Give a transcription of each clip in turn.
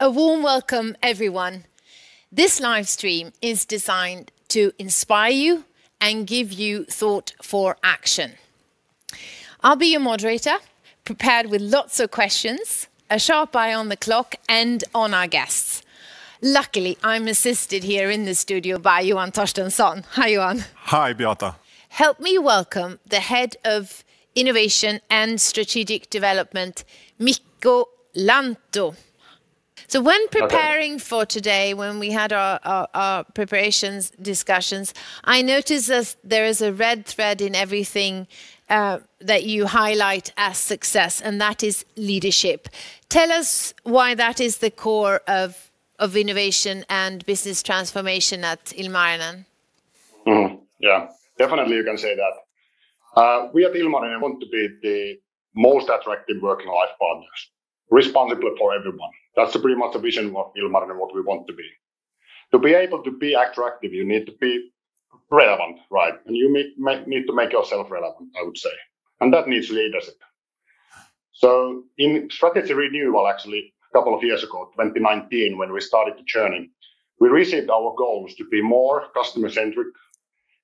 A warm welcome, everyone. This live stream is designed to inspire you and give you thought for action. I'll be your moderator, prepared with lots of questions, a sharp eye on the clock and on our guests. Luckily, I'm assisted here in the studio by Johan Torstensson. Hi, Johan. Hi, Beata. Help me welcome the Head of Innovation and Strategic Development, Mikko Lantto. So when preparing for today, when we had our preparations discussions, I noticed that there is a red thread in everything that you highlight as success, and that is leadership. Tell us why that is the core of innovation and business transformation at Ilmarinen. Yeah, definitely you can say that. We at Ilmarinen want to be the most attractive working life partners, responsible for everyone. That's pretty much the vision of Ilmarinen, what we want to be. To be able to be attractive, you need to be relevant, right? And you need to make yourself relevant, I would say. And that needs leadership. So in strategy renewal, actually, a couple of years ago, 2019, when we started the journey, we received our goals to be more customer-centric,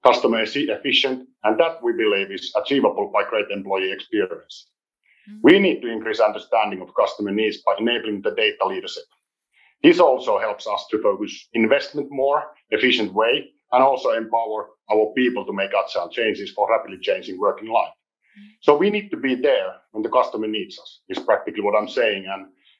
customer efficient, and that we believe is achievable by great employee experience. We need to increase understanding of customer needs by enabling the data leadership. This also helps us to focus investment more efficient way and also empower our people to make agile changes for rapidly changing working life. So we need to be there when the customer needs us, is practically what I'm saying,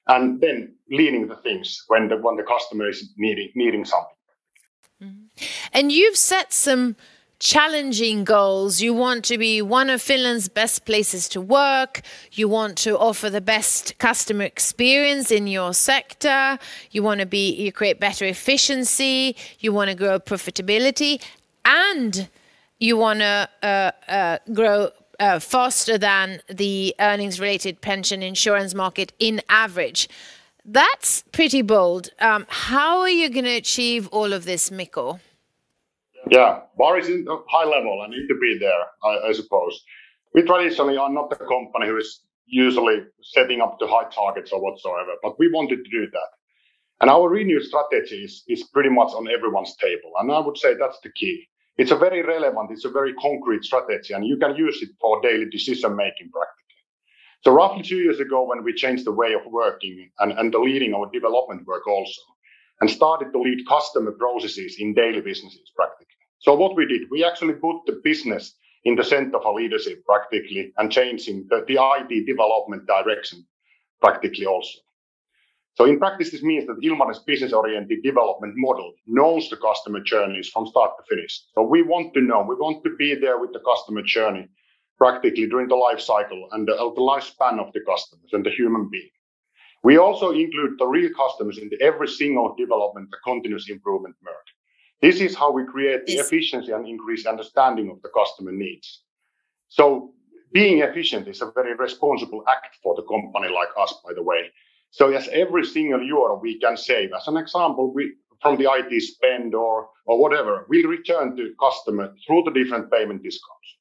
and then leading the things when the customer is needing something. And you've set some challenging goals. You want to be one of Finland's best places to work. You want to offer the best customer experience in your sector. You want to create better efficiency. You want to grow profitability, and you want to grow faster than the earnings-related pension insurance market in average. That's pretty bold. How are you going to achieve all of this, Mikko? Yeah, bar is in a high level and need to be there, I suppose. We traditionally are not the company who is usually setting up the high targets or whatsoever, but we wanted to do that. And our renewed strategy is pretty much on everyone's table. And I would say that's the key. It's a very relevant, it's a very concrete strategy, and you can use it for daily decision making practically. So roughly 2 years ago, when we changed the way of working and the leading our development work also, and started to lead customer processes in daily businesses practically. So what we did, we actually put the business in the center of our leadership practically and changing the IT development direction practically also. So in practice, this means that Ilmarinen's business-oriented development model knows the customer journeys from start to finish. So we want to know, we want to be there with the customer journey practically during the life cycle and the lifespan of the customers and the human being. We also include the real customers into every single development, the continuous improvement work. This is how we create the efficiency and increase understanding of the customer needs. So being efficient is a very responsible act for the company like us, by the way. So as every single euro we can save, as an example, from the IT spend or whatever, we return to customer through the different payment discounts.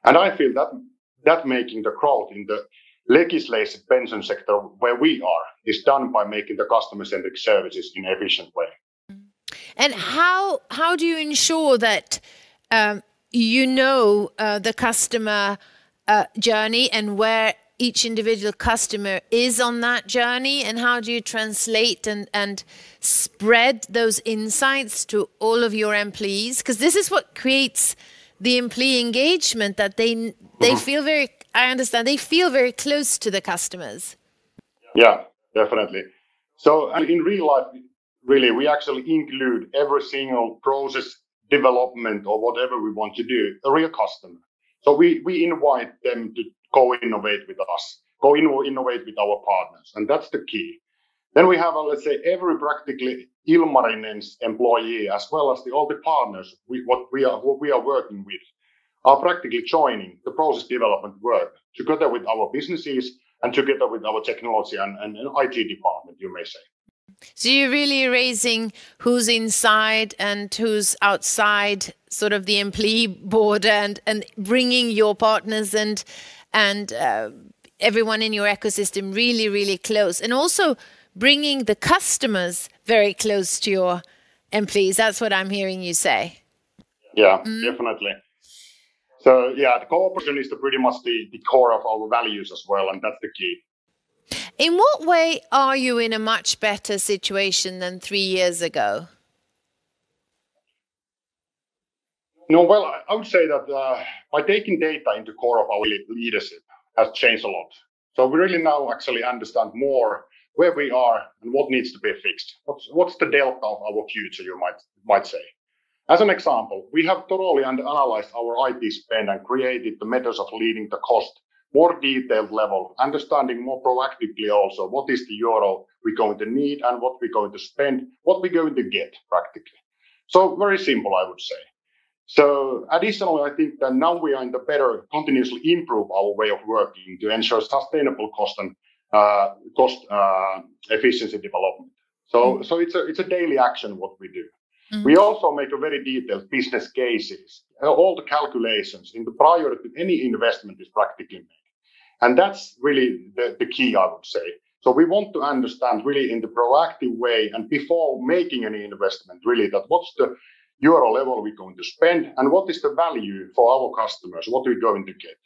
And I feel that making the growth in the legislated pension sector where we are is done by making the customer-centric services in an efficient way. And how do you ensure that you know the customer journey and where each individual customer is on that journey, and how do you translate and spread those insights to all of your employees? Because this is what creates the employee engagement, that they feel very, I understand, they feel very close to the customers. Yeah, definitely. So in real life, really, we actually include every single process development or whatever we want to do, a real customer. So we invite them to co-innovate with us, co-innovate with our partners, and that's the key. Then we have, let's say, every practically Ilmarinen's employee, as well as all the partners what we are working with, are practically joining the process development work together with our businesses and together with our technology and IT department, you may say. So you're really raising who's inside and who's outside sort of the employee board, and bringing your partners and everyone in your ecosystem really, really close. And also bringing the customers very close to your employees. That's what I'm hearing you say. Yeah, definitely. So yeah, the cooperation is pretty much the core of our values as well, and that's the key. In what way are you in a much better situation than 3 years ago? No, well, I would say that by taking data into core of our leadership has changed a lot. So we really now actually understand more where we are and what needs to be fixed. What's the delta of our future, you might say. As an example, we have thoroughly analyzed our IT spend and created the methods of leading the cost more detailed level, understanding more proactively also what is the euro we're going to need and what we're going to spend, what we're going to get practically. So very simple, I would say. So additionally, I think that now we are in the better continuously improve our way of working to ensure sustainable cost and cost efficiency development. So it's a daily action what we do. We also make a very detailed business cases, all the calculations in the prior to any investment is practically made. And that's really the key, I would say. So we want to understand really in the proactive way and before making any investment, really that what's the euro level we're going to spend and what is the value for our customers, what we're going to get.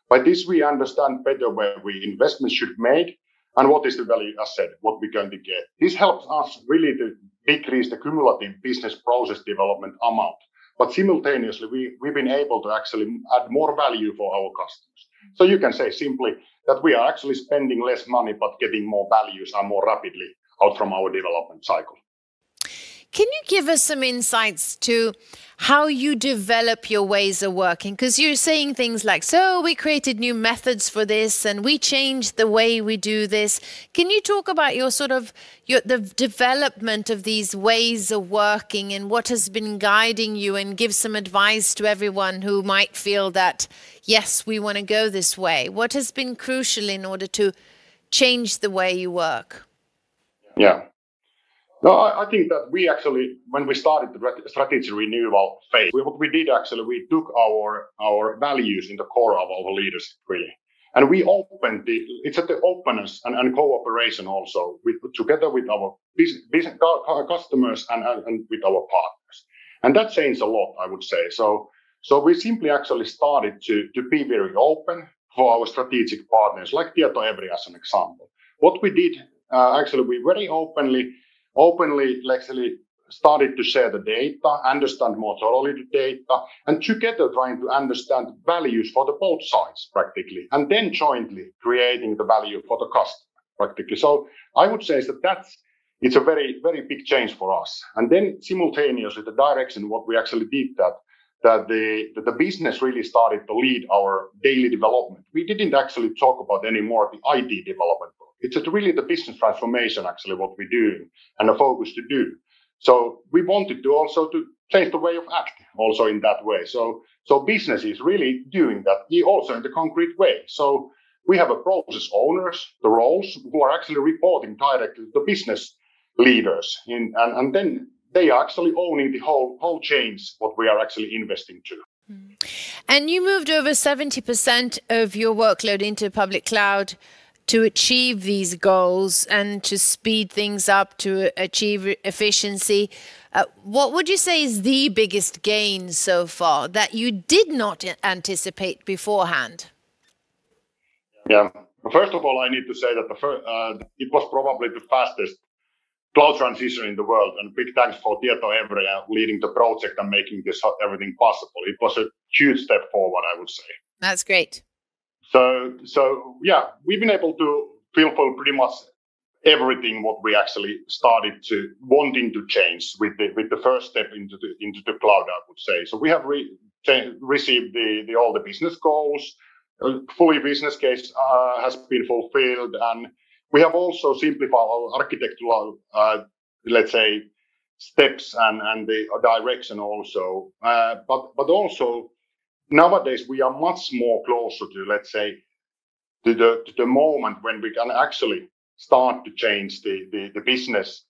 By this, we understand better where investments should be made and what is the value asset, what we're going to get. This helps us really to decrease the cumulative business process development amount. But simultaneously, we've been able to actually add more value for our customers. So you can say simply that we are actually spending less money, but getting more values and more rapidly out from our development cycle. Can you give us some insights to how you develop your ways of working? Because you're saying things like, so we created new methods for this and we changed the way we do this. Can you talk about the development of these ways of working and what has been guiding you and give some advice to everyone who might feel that, yes, we want to go this way? What has been crucial in order to change the way you work? Yeah. No, I think that we actually, when we started the strategy renewal phase, what we did actually, we took our values in the core of our leadership, really. And we opened it's at the openness and cooperation also, together with our business customers and with our partners. And that changed a lot, I would say. So we simply actually started to be very open for our strategic partners, like Tietoevry as an example. What we did, actually, we very openly actually started to share the data, understand more thoroughly the data, and together trying to understand values for the both sides practically, and then jointly creating the value for the customer practically. So I would say that it's a very, very big change for us. And then simultaneously, the direction what we actually did that the business really started to lead our daily development. We didn't actually talk about anymore the IT development. It's really the business transformation, actually, what we're doing and the focus to do. So we wanted to also to change the way of acting also in that way. So business is really doing that also in the concrete way. So we have a process owners, the roles who are actually reporting directly to the business leaders and then they are actually owning the whole change what we are actually investing to. And you moved over 70% of your workload into public cloud to achieve these goals and to speed things up, to achieve efficiency. What would you say is the biggest gain so far that you did not anticipate beforehand? Yeah, first of all, I need to say that it was probably the fastest cloud transition in the world, and big thanks for Tietoevry leading the project and making this everything possible. It was a huge step forward, I would say. That's great. So yeah, we've been able to fulfill pretty much everything what we actually started to wanting to change with the first step into the cloud, I would say. So we have received all the business goals, fully business case has been fulfilled, and we have also simplified our architectural, let's say, steps and the direction also. But also nowadays we are much more closer to, let's say, to the moment when we can actually start to change the business,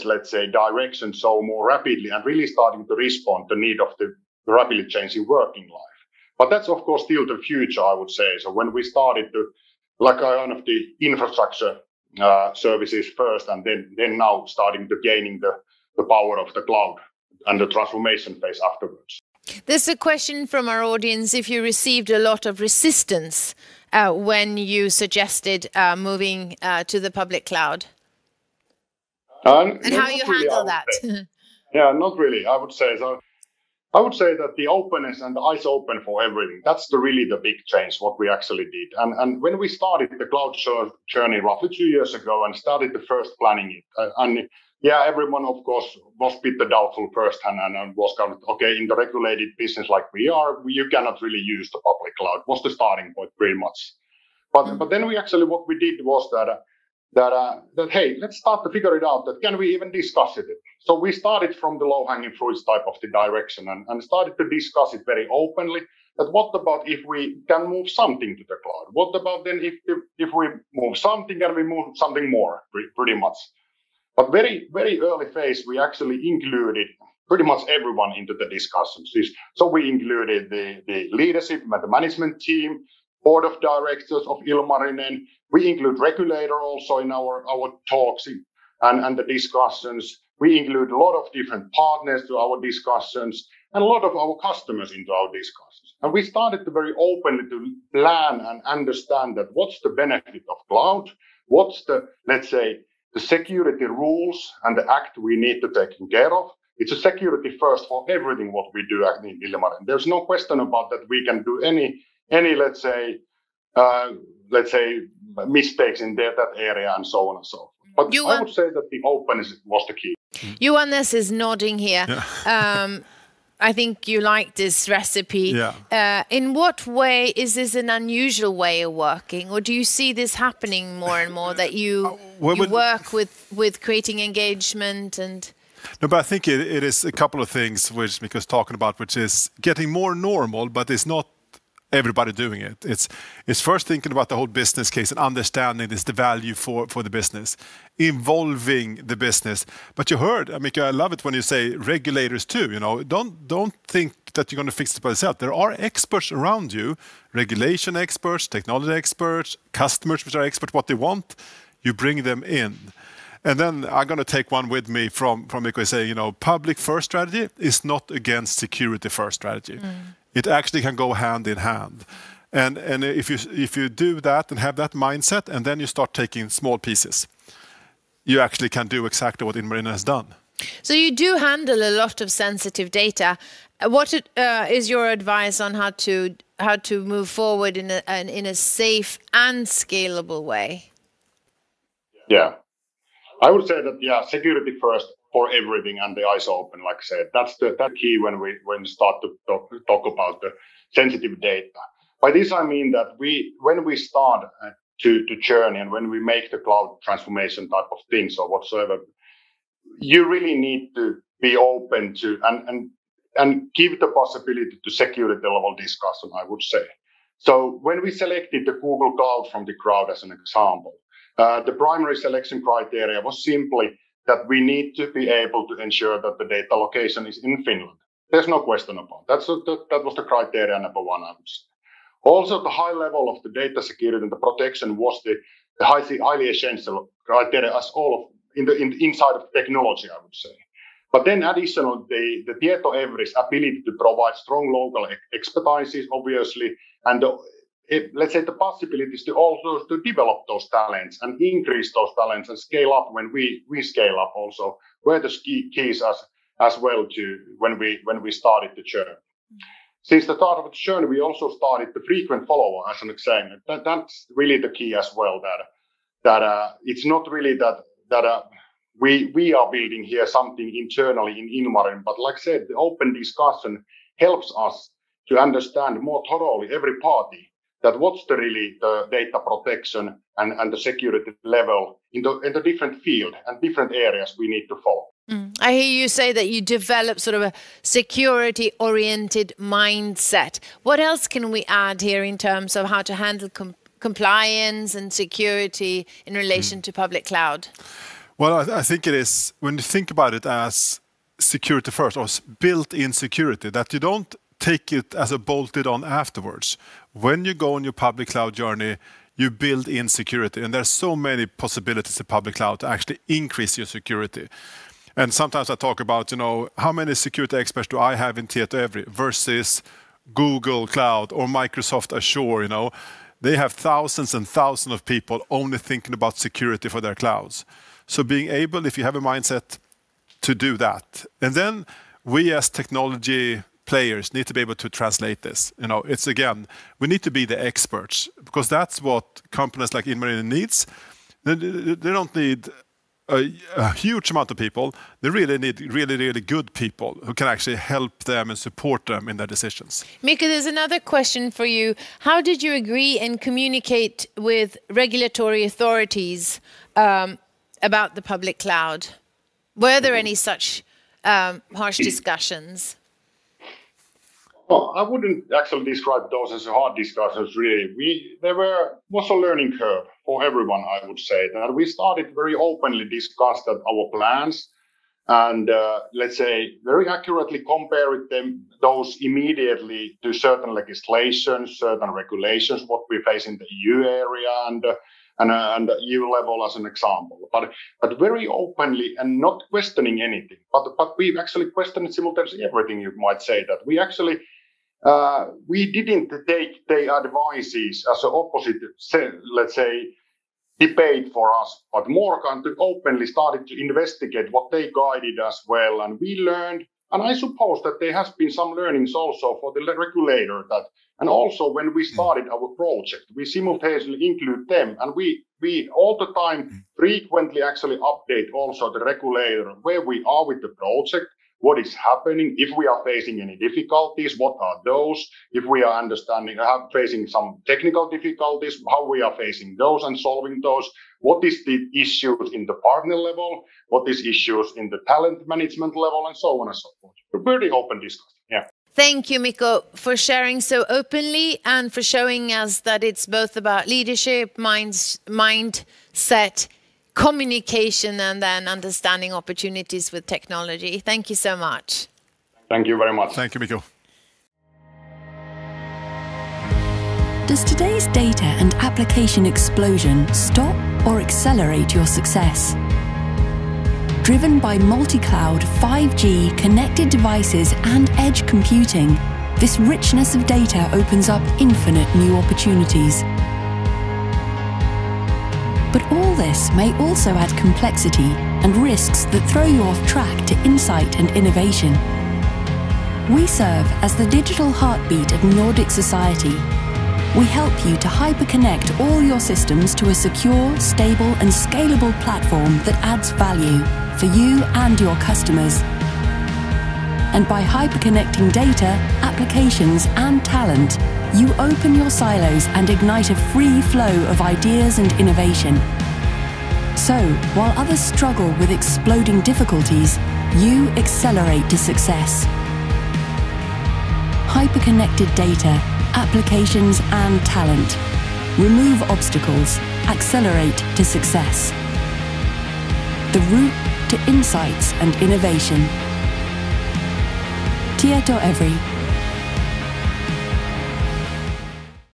let's say, direction so more rapidly and really starting to respond to the need of the rapidly changing working life. But that's of course still the future, I would say. So when we started to, like kind of the infrastructure services first, and then now starting to gaining the power of the cloud and the transformation phase afterwards. There's a question from our audience if you received a lot of resistance when you suggested moving to the public cloud. And how you handle that. Yeah, not really. I would say so. I would say that the openness and the eyes open for everything, that's really the big change, what we actually did. And when we started the cloud journey roughly 2 years ago and started the first planning it, everyone, of course, was a bit doubtful firsthand and was kind of, okay, in the regulated business like we are, you cannot really use the public cloud, was the starting point pretty much. But then what we did was that hey, let's start to figure it out, that can we even discuss it? So we started from the low-hanging fruits type of the direction and started to discuss it very openly, that what about if we can move something to the cloud? What about then if we move something, can we move something more, pretty much? But very, very early phase, we actually included pretty much everyone into the discussions. So we included the leadership, the management team, board of directors of Ilmarinen. We include regulator also in our talks and the discussions. We include a lot of different partners to our discussions and a lot of our customers into our discussions. And we started to very openly to plan and understand that what's the benefit of cloud, what's the, let's say, the security rules and the act we need to take care of. It's a security first for everything what we do in Ilmarinen. There's no question about that we can do any let's say mistakes in that area and so on and so forth. But I would say that the openness was the key. Johannes is nodding here. Yeah. I think you like this recipe. Yeah. In what way is this an unusual way of working, or do you see this happening more and more, that you work with creating engagement and? No, but I think it is a couple of things which Mikko's talking about, which is getting more normal, but it's not everybody doing it. It's first thinking about the whole business case and understanding this, the value for the business, involving the business. But you heard, Mikko, I love it when you say regulators too. You know, don't think that you're going to fix it by yourself. There are experts around you, regulation experts, technology experts, customers which are experts what they want. You bring them in. And then I'm going to take one with me from Mikko saying, you know, public first strategy is not against security first strategy. It actually can go hand in hand. And if you do that and have that mindset, and then you start taking small pieces, you actually can do exactly what Ilmarinen has done. So you do handle a lot of sensitive data. What is your advice on how to move forward in a safe and scalable way? Yeah, I would say that security first for everything and the eyes open, like I said, that's the key when we start to talk about the sensitive data. By this I mean that when we start to journey and when we make the cloud transformation type of things or whatsoever, you really need to be open to and give the possibility to security level discussion, I would say. So when we selected the Google Cloud from the crowd as an example, the primary selection criteria was simply that we need to be able to ensure that the data location is in Finland. There's no question about that. That was the criteria number one, I would say. Also, the high level of the data security and the protection was the highly essential criteria as all of in the inside of technology, I would say. But then additionally, the Tietoevry's ability to provide strong local expertise, obviously, and let's say the possibilities to also to develop those talents and increase those talents and scale up when we scale up also, were the keys as well to when we started the journey. Since the start of the journey, we also started the frequent follower as an example. That's really the key as well. That it's not really that we are building here something internally in Ilmarinen, but like I said, the open discussion helps us to understand more thoroughly every party that what's the data protection and the security level in the different field and different areas we need to follow. I hear you say that you develop sort of a security-oriented mindset. What else can we add here in terms of how to handle compliance and security in relation to public cloud? Well, I think it is, when you think about it as security first or built-in security, that you don't take it as a bolted on afterwards. When you go on your public cloud journey, you build in security. And there's so many possibilities in public cloud to actually increase your security. And sometimes I talk about, how many security experts do I have in Tietoevry versus Google Cloud or Microsoft Azure, They have thousands and thousands of people only thinking about security for their clouds. So being able, if you have a mindset, to do that. And then we as technology players need to be able to translate this. It's again, we need to be the experts because that's what companies like Ilmarinen needs. They don't need a huge amount of people. They really need really, really good people who can actually help them and support them in their decisions. Mikko, there's another question for you. How did you agree and communicate with regulatory authorities about the public cloud? Were there any such harsh discussions? Well, I wouldn't actually describe those as hard discussions, really. There was a learning curve for everyone, I would say. That we started very openly discussed our plans and, let's say, very accurately compared those immediately to certain legislations, certain regulations, what we face in the EU area and EU level as an example. But very openly and not questioning anything. But we actually questioned simultaneously everything, you might say, that we actually we didn't take their advices as an opposite, let's say, debate for us, but more kind of openly started to investigate what they guided as well. And we learned, and I suppose that there has been some learnings also for the regulator that, and also when we started our project, we simultaneously include them. And we all the time frequently actually update also the regulator where we are with the project, what is happening, if we are facing any difficulties, what are those, if we are facing some technical difficulties, how we are facing those and solving those, what is the issues in the partner level, what is issues in the talent management level, and so on and so forth. A very open discussion, yeah. Thank you, Mikko, for sharing so openly and for showing us that it's both about leadership, mindset, communication, and then understanding opportunities with technology. Thank you so much. Thank you very much. Thank you, Mikko. Does today's data and application explosion stop or accelerate your success? Driven by multi-cloud, 5G, connected devices and edge computing, this richness of data opens up infinite new opportunities. But all this may also add complexity and risks that throw you off track to insight and innovation. We serve as the digital heartbeat of Nordic society. We help you to hyperconnect all your systems to a secure, stable and scalable platform that adds value for you and your customers. And by hyperconnecting data, applications and talent, you open your silos and ignite a free flow of ideas and innovation. So, while others struggle with exploding difficulties, you accelerate to success. Hyperconnected data, applications and talent. Remove obstacles, accelerate to success. The route to insights and innovation. Tietoevry.